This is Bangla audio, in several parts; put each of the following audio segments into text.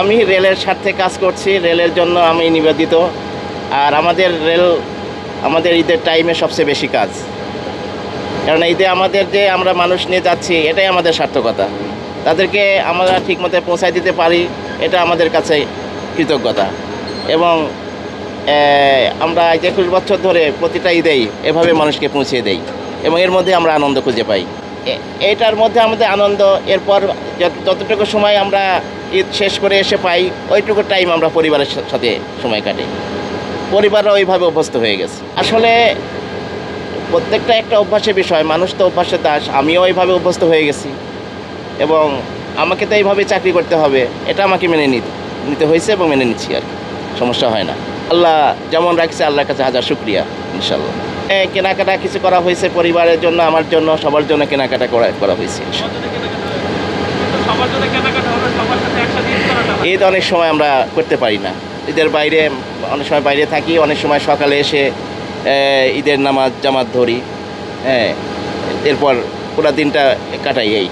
আমি রেলের স্বার্থে কাজ করছি, রেলের জন্য আমি নিবেদিত। আর আমাদের ঈদের টাইমে সবচেয়ে বেশি কাজ, কারণ ঈদে আমাদের যে আমরা মানুষ নিয়ে যাচ্ছি এটাই আমাদের সার্থকতা। তাদেরকে আমরা ঠিকমতো পৌঁছায় দিতে পারি, এটা আমাদের কাছে কৃতজ্ঞতা। এবং আমরা 21 বছর ধরে প্রতিটা ঈদেই এভাবে মানুষকে পৌঁছে দেই এবং এর মধ্যে আমরা আনন্দ খুঁজে পাই। এটার মধ্যে আমাদের আনন্দ, এরপর যতটুকু সময় আমরা ঈদ শেষ করে এসে পাই ওইটুকু টাইম আমরা পরিবারের সাথে সময় কাটাই। পরিবারও ওইভাবে অভ্যস্ত হয়ে গেছে। আসলে প্রত্যেকটা একটা অভ্যাসের বিষয়, মানুষ তো অভ্যাসের দাস। আমিও এইভাবে অভ্যস্ত হয়ে গেছি এবং আমাকে তো এইভাবে চাকরি করতে হবে, এটা আমাকে মেনে নিতে হয়েছে এবং মেনে নিচ্ছি। আর সমস্যা হয় না। আল্লাহ যেমন রাখছে আল্লাহর কাছে হাজার শুকরিয়া। ইনশাল্লাহ কেনাকাটা কিছু করা হয়েছে পরিবারের জন্য, আমার জন্য, সবার জন্য কেনাকাটা করা হয়েছে। ঈদ অনেক সময় আমরা করতে পারি না, ঈদের বাইরে অনেক সময় বাইরে থাকি, অনেক সময় সকালে এসে ঈদের জামাত ধরি, এরপর পুরো দিনটা কাটাই।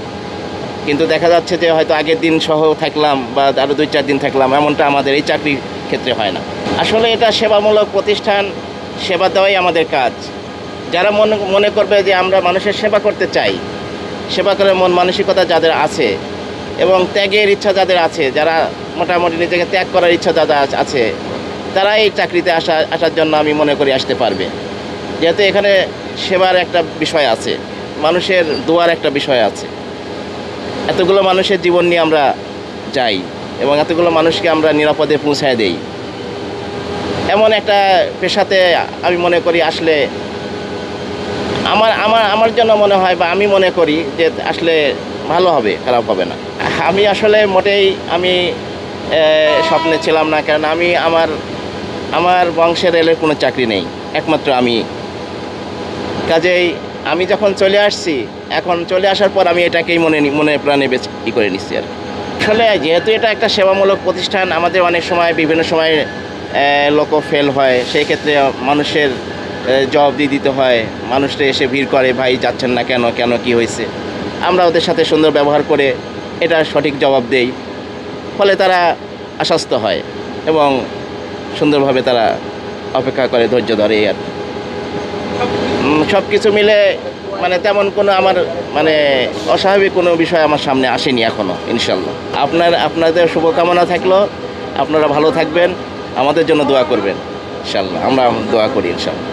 কিন্তু দেখা যাচ্ছে যে হয়তো আগের দিন সহ থাকলাম বা আরও 2-4 দিন থাকলাম, এমনটা আমাদের এই চাকরির ক্ষেত্রে হয় না। আসলে এটা সেবামূলক প্রতিষ্ঠান, সেবা দেওয়াই আমাদের কাজ। যারা মনে করবে যে আমরা মানুষের সেবা করতে চাই, সেবা করার মন মানসিকতা যাদের আছে এবং ত্যাগের ইচ্ছা যাদের আছে, যারা মোটামুটি নিজেকে ত্যাগ করার ইচ্ছা যাদের আছে, তারা এই চাকরিতে আসার জন্য আমি মনে করি আসতে পারবে। যেহেতু এখানে সেবার একটা বিষয় আছে, মানুষের দোয়ার একটা বিষয় আছে। এতগুলো মানুষের জীবন নিয়ে আমরা যাই এবং এতগুলো মানুষকে আমরা নিরাপদে পৌঁছায় দেই। এমন একটা পেশাতে আমি মনে করি আসলে আমার জন্য মনে হয় বা আমি মনে করি যে আসলে ভালো হবে, খারাপ হবে না। আমি আসলে মোটেই স্বপ্নে ছিলাম না, কারণ আমার বংশের রেলের কোনো চাকরি নেই, একমাত্র আমি। কাজেই আমি যখন চলে আসছি, এখন চলে আসার পর আমি এটাকেই মনে প্রাণে করে নিচ্ছি। আর আসলে যেহেতু এটা একটা সেবামূলক প্রতিষ্ঠান, আমাদের অনেক সময় বিভিন্ন সময় লোকও ফেল হয়, সেই ক্ষেত্রে মানুষের জবাবদিহি দিতে হয়। মানুষরা এসে ভিড় করে, ভাই যাচ্ছেন না কেন কি হয়েছে, আমরা ওদের সাথে সুন্দর ব্যবহার করে এটা সঠিক জবাব দেই। ফলে তারা আশ্বস্ত হয় এবং সুন্দরভাবে তারা অপেক্ষা করে, ধৈর্য ধরে। আর সব কিছু মিলে তেমন কোনো আমার অস্বাভাবিক কোনো বিষয় আমার সামনে আসেনি এখনও। ইনশাল্লাহ আপনাদের শুভকামনা থাকলো, আপনারা ভালো থাকবেন, আমাদের জন্য দোয়া করবেন ইনশাল্লাহ। আমরা দোয়া করি ইনশাল্লাহ।